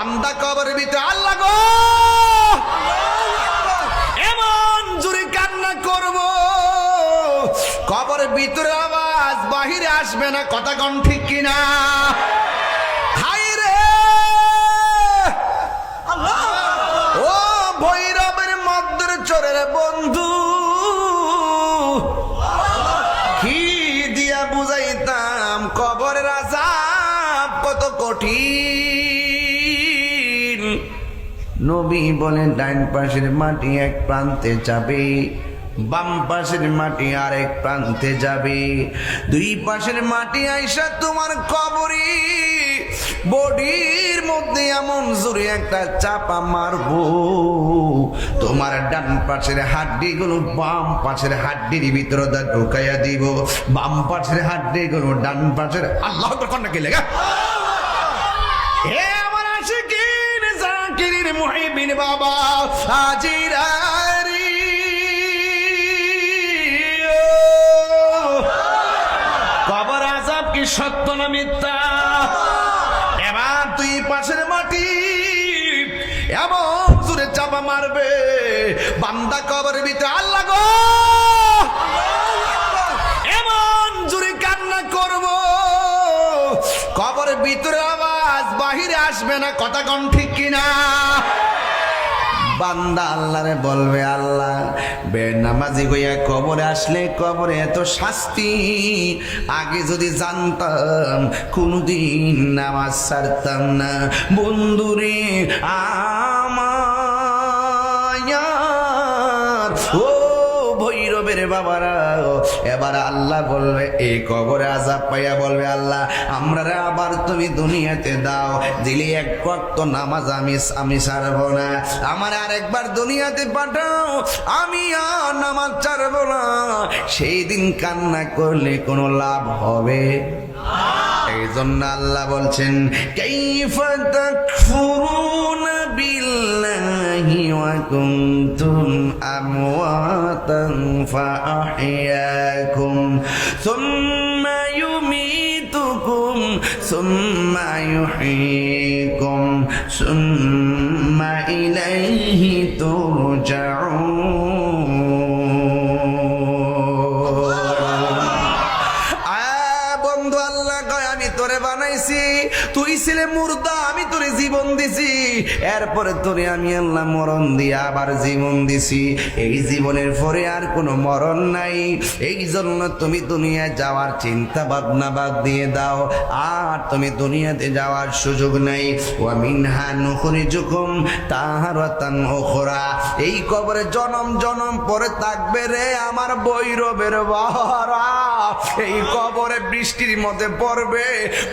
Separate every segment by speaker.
Speaker 1: বান্দা কবরের ভিতরে আল্লাহ গো এমন জোরে কান্না করব কবরের ভিতরে আওয়াজ বাহিরে আসবে না, কথা কোন ঠিক কিনা? হাই রে ও ভৈরবের মধ্যের চোরের বন্ধু, কি দিয়া বুঝাইতাম কবরের আযাব কত কঠিন। নবী বলেন ডাইন পাশের মাটি এক প্রান্তে যাবে, বাম পাশের মাটি আরেক প্রান্তে যাবে, দুই পাশের মাটি আইসা তোমার কবরে বডির মধ্যে এমন জোরে একটা চাপা মারবো, তোমার ডান পাশের হাড্ডি গুলো বাম পাশের হাড্ডির ভিতরে ঢুকাইয়া দিব, বাম পাশের হাড্ডি গুলো ডান পাশের। আল্লাহ কন্যা কে লেগা হে আমার আশিকিন জাকিরিন মুহিবিন বাবা হাজিরারি, কবর আযাব কি সত্য না মিথ্যা? এবার দুই পাশের মাটি এমন জোরে চাপা মারবে বান্দা কবরের ভিতরে আল্লাহ গো এমন জোরে কান্না করব কবরের ভিতরে আওয়াজ বাহিরে আসবে না, কথা কোন ঠিক কিনা? বান্দা আল্লাহরে বলবে আল্লাহ বেনামাজি হইয়া কবরে আসলে কবরে এত শাস্তি, আগে যদি জানতাম কোনদিন নামাজ ছাড়তাম না। বন্ধুরে আমার ও ভৈরবের বাবারা, এবার আল্লাহ বলবে এই কবরে আযাব পাইয়া বলবে আল্লাহ আমরা আবার তুমি দুনিয়াতে দাও, দিলে এক ওয়াক্ত নামাজ আমি ছাড়বো না, আমার আরেকবার দুনিয়াতে পাঠাও, আমি আর নামাজ ছাড়বো না। সেই দিন কান্না করলে কোনো লাভ হবে? এই জন্য আল্লাহ বলছেন কাইফা তাকফুরুনা বিল্লাহি ওয়া কুনতুম আমওয়াতান ফাআহইয়াকুম সুম্মা ইউমীতুকুম সুম্মা ইউহয়ীকুম সুম্মা ইলাইহি তুরজাউন। তোরে বানাইছি, তুই ছিলে মুর্দা, আমি তোরে জীবন দিছি, এরপরে তোরে আমি আল্লাহ মরণ দিয়ে আবার জীবন দিছি, এই জীবনের পরে আর কোনো মরণ নাই, এই জন্য তুমি দুনিয়ায় যাওয়ার চিন্তা ভাবনা বাদ দিয়ে দাও, আর তুমি দুনিয়াতে যাওয়ার সুযোগ নাই। ওয়া মিনহা নুখরিজুকুম তাহারাতান উখরা, এই কবরে জনম জনম পরে থাকবে রে আমার ভৈরবের বাহারা, এই কবরে বৃষ্টির মধ্যে পড়বে,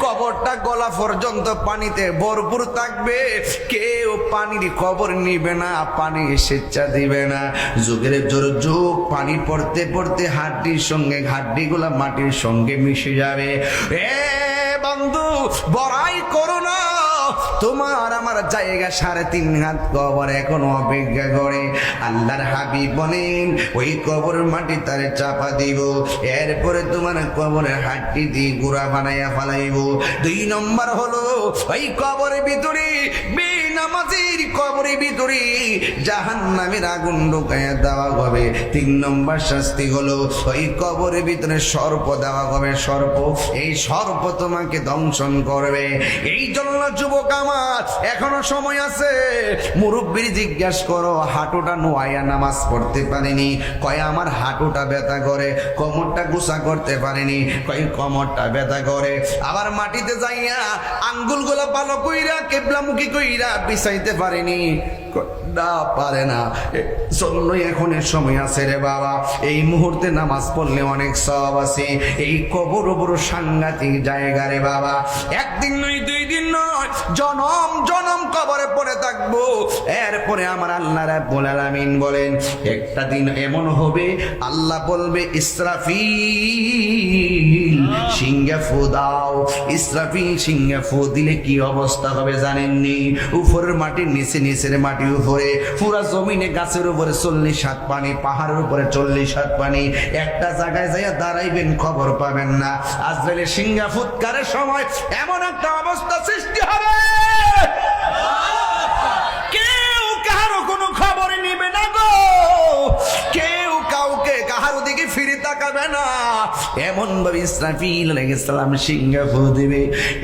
Speaker 1: কবরটা গলা পর্যন্ত পানিতে ভরপুর থাকবে, কেউ পানির খবর নিবে না, পানি স্বেচ্ছা দিবে না, যুগের জোর যুগ পানি পড়তে পড়তে হাড্ডির সঙ্গে হাড্ডিগুলা মাটির সঙ্গে মিশে যাবে। এ বন্ধু বড়াই করো না, তোমার আমার জায়গা 3.5 হাত কবর এখনো অপেক্ষা করে। আল্লাহর হাবিব বলেন ওই কবর মাটি তারে চাপা দিব, এরপরে তোমার কবরের হাড্ডি দিয়ে গুড়া বানাইয়া ফালাইব। 2 নম্বর হলো ওই কবরের ভিতরে বেনামাজির কবরের ভিতরে জাহান্নামের আগুন ঢুকাইয়া দেওয়া হবে। 3 নম্বর শাস্তি হলো ওই কবরের ভিতরে সর্প দেওয়া হবে, সর্প, এই সর্প তোমাকে দংশন করবে। এই জন্য যুবক আমার এখনো সময় আছে, মুরব্বির জিজ্ঞাসা করো হাঁটুটা নোয়াইয়া নামাজ পড়তে পারিনি, কয় আমার হাঁটুটা ব্যথা করে, কোমরটা গুছা করতে পারিনি, কয় কোমরটা ব্যথা করে, আবার মাটিতে যাইয়া আঙ্গুলগুলা ভালো কইরা কেবলামুখী কইরা বিছাইতে পারিনি, না পারে না। জন্যই এখন সময় আছে রে বাবা, এই মুহূর্তে নামাজ পড়লে অনেক সওয়াব আছে। এই কবর বড় সাংঘাতিক জায়গা রে বাবা, একদিন নয় 2 দিন নয়, জনম জনম কবরে পড়ে থাকবো। এরপরে আমার আল্লাহ রাব্বুল আলামিন বলেন একটা দিন এমন হবে আল্লাহ বলবে ইসরাফিল সিংহে ফু দাও। ইসরাফিল সিংহে ফু দিলে কি অবস্থা হবে জানেননি? উপরের মাটির নিচে, নিচের মাটির উপরে, পুরা জমিনে গাছের উপরে 40 হাত পানি, পাহাড়ের উপরে 40 হাত পানি, একটা জায়গায় যাইয়া দাঁড়াইবেন খবর পাবেন না। আজরাইলের সিংহা ফুৎকারের সময় এমন একটা অবস্থা সৃষ্টি হবে যাবে না। এমন ভাবে ইসরাফিল আলাইহিস সালাম সিংহা ফু দিবে,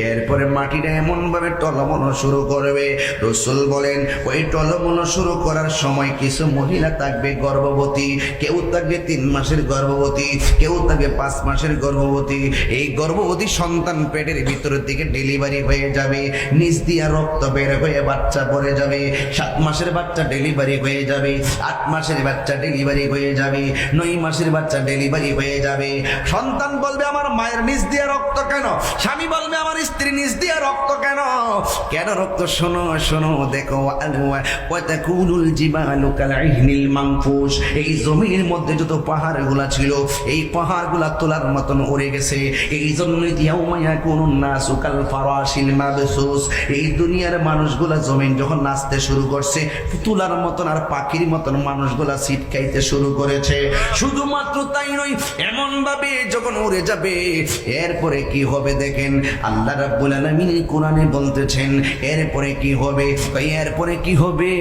Speaker 1: এরপরে মাটিটা এমন ভাবে টলমল শুরু করবে। রাসূল বলেন ওই টলমল শুরু করার সময় কিছু মহিলা থাকবে গর্ভবতী, কেউ থাকবে 3 মাসের গর্ভবতী, কেউ থাকবে 5 মাসের গর্ভবতী। এই গর্ভবতী সন্তান পেটের ভিতরের দিকে ডেলিভারি হয়ে যাবে, নিচ দিয়া রক্ত বের হয়ে বাচ্চা পড়ে যাবে। 7 মাসের বাচ্চা ডেলিভারি হয়ে যাবে, 8 মাসের বাচ্চা ডেলিভারি হয়ে যাবে, 9 মাসের বাচ্চা ডেলিভারি হয়ে যাবে। সন্তান বলবে আমার মায়ের নিচ দিয়া রক্ত কেন? স্বামী বলবে আমার স্ত্রী নিচ দিয়া রক্ত কেন? কেন রক্ত? শোনো শোনো, দেখো ওয়াতাকুলুল জিবালু কালইহনিল মানফুস। এই জমিনের মধ্যে যত পাহাড়গুলা ছিল এই পাহাড়গুলা তোলার মতন উড়ে গেছে। এই জন্যই ইয়াউমা ইয়াকুনুন নাসু কাল ফারাশিল মাবসুস। এই দুনিয়ার মানুষগুলা জমিন যখন নাচতে শুরু করছে তুলার মতন আর পাখির মতন মানুষগুলা ছিটকাইতে শুরু করেছে। শুধুমাত্র তাই নয়, এমন ভাবে যখন উড়ে যাবে এরপরে কি হবে দেখেন আল্লাহ রাব্বুল আলামিন কোরআনে বলতেছেন এরপরে কি হবে। এরপরে কি হবে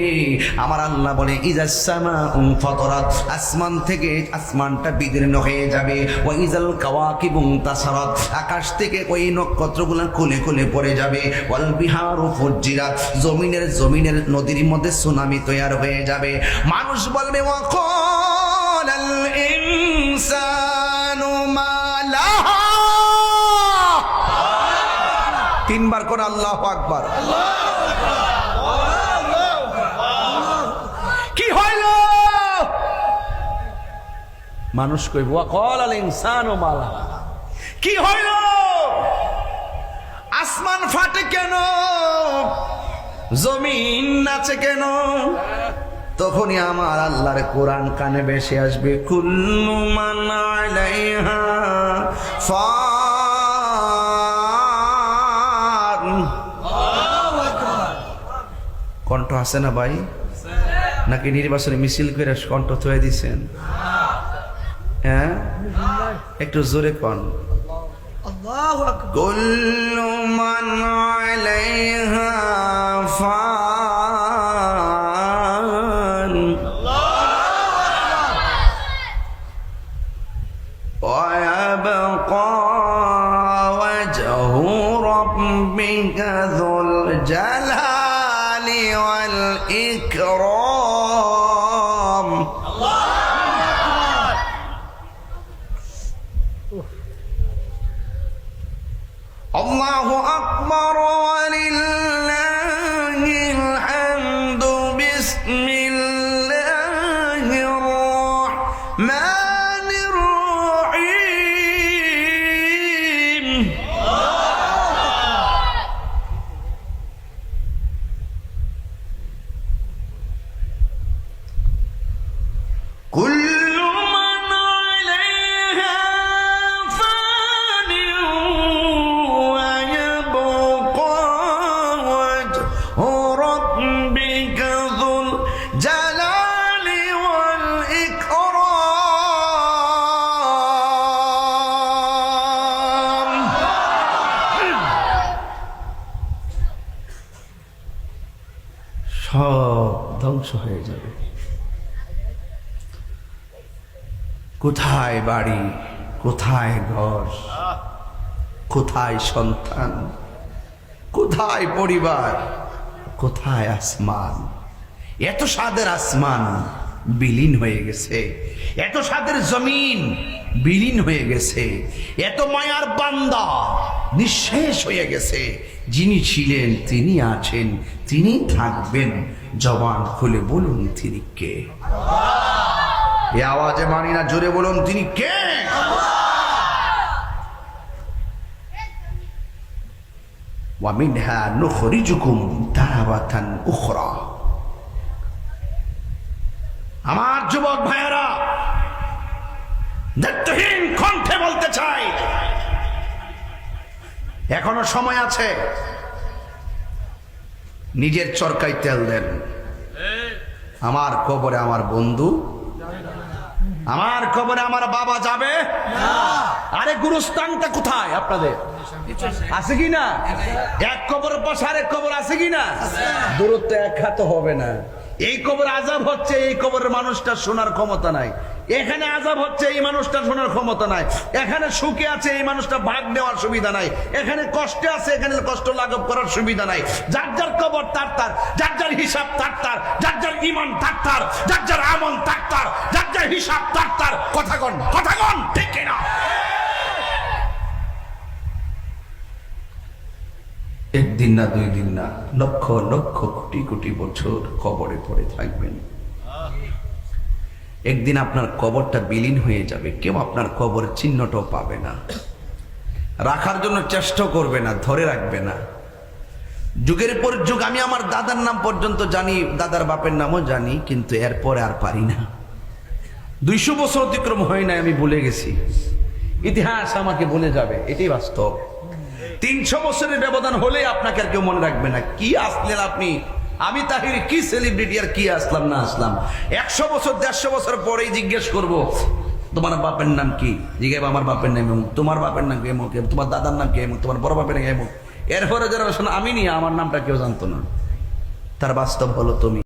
Speaker 1: আমার আল্লাহ বলে ইজাস সামাউ ফাতারাত, আসমান থেকে আসমানটা বিদীর্ণ হয়ে যাবে। ওয়া ইজাল কাওয়াকিবু তাসারাত, আকাশ থেকে ওই নক্ষত্রগুলো খুলে খুলে পড়ে যাবে। ওয়াল বিহারু ফুজ্জিরাত, জমিনের নদীর মধ্যে সুনামি তৈরি হয়ে যাবে। মানুষ বলবে ওয়া ক্বালাল ইনসানু মা লাহা। 3 বার করে আল্লাহু আকবার। কি হইল? মানুষ কইব ওয়া ক্বালাল ইনসানু মা লাহা, কি হইল? আসমান ফাটে কেন? জমিন নাচে কেন? তখনই আমার আল্লাহর কোরআন কানে ভেসে আসবে, কুল্লু মান আলাইহা ফান। কণ্ঠ আছে না ভাই? নাকি নির্বাচনে মিছিল করে কণ্ঠ থয়ে দিছেন? হ্যাঁ, একটু জোরে কন। কুল্লু মান আলাইহা ফান ওয়া ইয়াবকা ওয়াজহু রাব্বিকা যুল জালালি ওয়াল ইকরাম। আল্লাহু আকবার ওয়ালিল্লাহিল হামদু। বিসমিল্লাহির রাহমানির রাহিম। কুল্লু মান আলাইহা ফান ওয়া ইয়াবকা ওয়াজহু রাব্বিকা যুল জালালি ওয়াল ইকরাম। সব ধ্বংস হয়ে যাবে। কোথায় বাড়ি, কোথায় ঘর, কোথায় সন্তান, কোথায় পরিবার, কোথায় আসমান? এত স্বাদের আসমান বিলীন হয়ে গেছে, এত স্বাদের জমিন বিলীন হয়ে গেছে, এত মায়ার বান্দা নিঃশেষ হয়ে গেছে। যিনি ছিলেন তিনি আছেন, তিনি থাকবেন। জবান খুলে বলুন তিনি কে? এ আওয়াজে মানি না, জোরে বলুন তিনি কে? ওয়া মিনহা নুখরিজুকুম তারাবাতান উখরা। আমার যুবক ভাইয়েরা, দায়িত্বহীন কণ্ঠে বলতে চাই, এখনো সময় আছে। নিজের চরকায় তেল দেন। আমার কবরে আমার বন্ধু, আমার কবরে আমার বাবা যাবে না। আরে গুরুস্থানটা কোথায় আপনাদের? আছে কি না? এক কবরের পাশে আরেক কবর আছে কি না? দূরত্ব এক হাত হবে না। এই কবর আযাব হচ্ছে, এই কবরের মানুষটা শোনার ক্ষমতা নাই। এখানে আযাব হচ্ছে, এই মানুষটা শোনার ক্ষমতা নাই। এখানে সুখে আছে, এই মানুষটা ভাগ নেওয়ার সুবিধা নাই। এখানে কষ্টে আছে, এখানে কষ্ট লাঘব করার সুবিধা নাই। যার যার কবর তার তার, যার যার হিসাব তার তার, যার যার ঈমান তার তার, যার যার আমল তার তার, যার যার হিসাব তার তার। কথা কন ঠিক কিনা? একদিন না, 2 দিন না, লক্ষ লক্ষ কোটি কোটি বছর কবরে পড়ে থাকবেন। একদিন আপনার কবরটা বিলীন হয়ে যাবে, কেউ আপনার কবর চিহ্নটাও পাবে না, রাখার জন্য চেষ্টা করবে না, ধরে রাখবে না। যুগের পর যুগ আমি আমার দাদার নাম পর্যন্ত জানি, দাদার বাপের নামও জানি, কিন্তু এরপরে আর পারি না। 200 বছর অতিক্রম হয় না, আমি ভুলে গেছি। ইতিহাস আমাকে বলে যাবে, এটাই বাস্তব। 300 বছরের ব্যবধান হলে আপনাকে আর কেউ মনে রাখবে না। কি আসলেন আপনি, আমি তাহির কি সেলিব্রিটি, আর কি আসলাম না আসলাম। 100 বছর 150 বছর পরেই জিজ্ঞেস করব তোমার বাপের নাম কি, জিজ্ঞাসা আমার বাপের নাম এমন, তোমার বাপের নাম এমন, তোমার দাদার নাম কি এমন, তোমার বড় বাপের নাম এমন। এরপরে যারা আমি নিয়ে আমার নামটা কেউ জানতো না। তার বাস্তব হলো তুমি।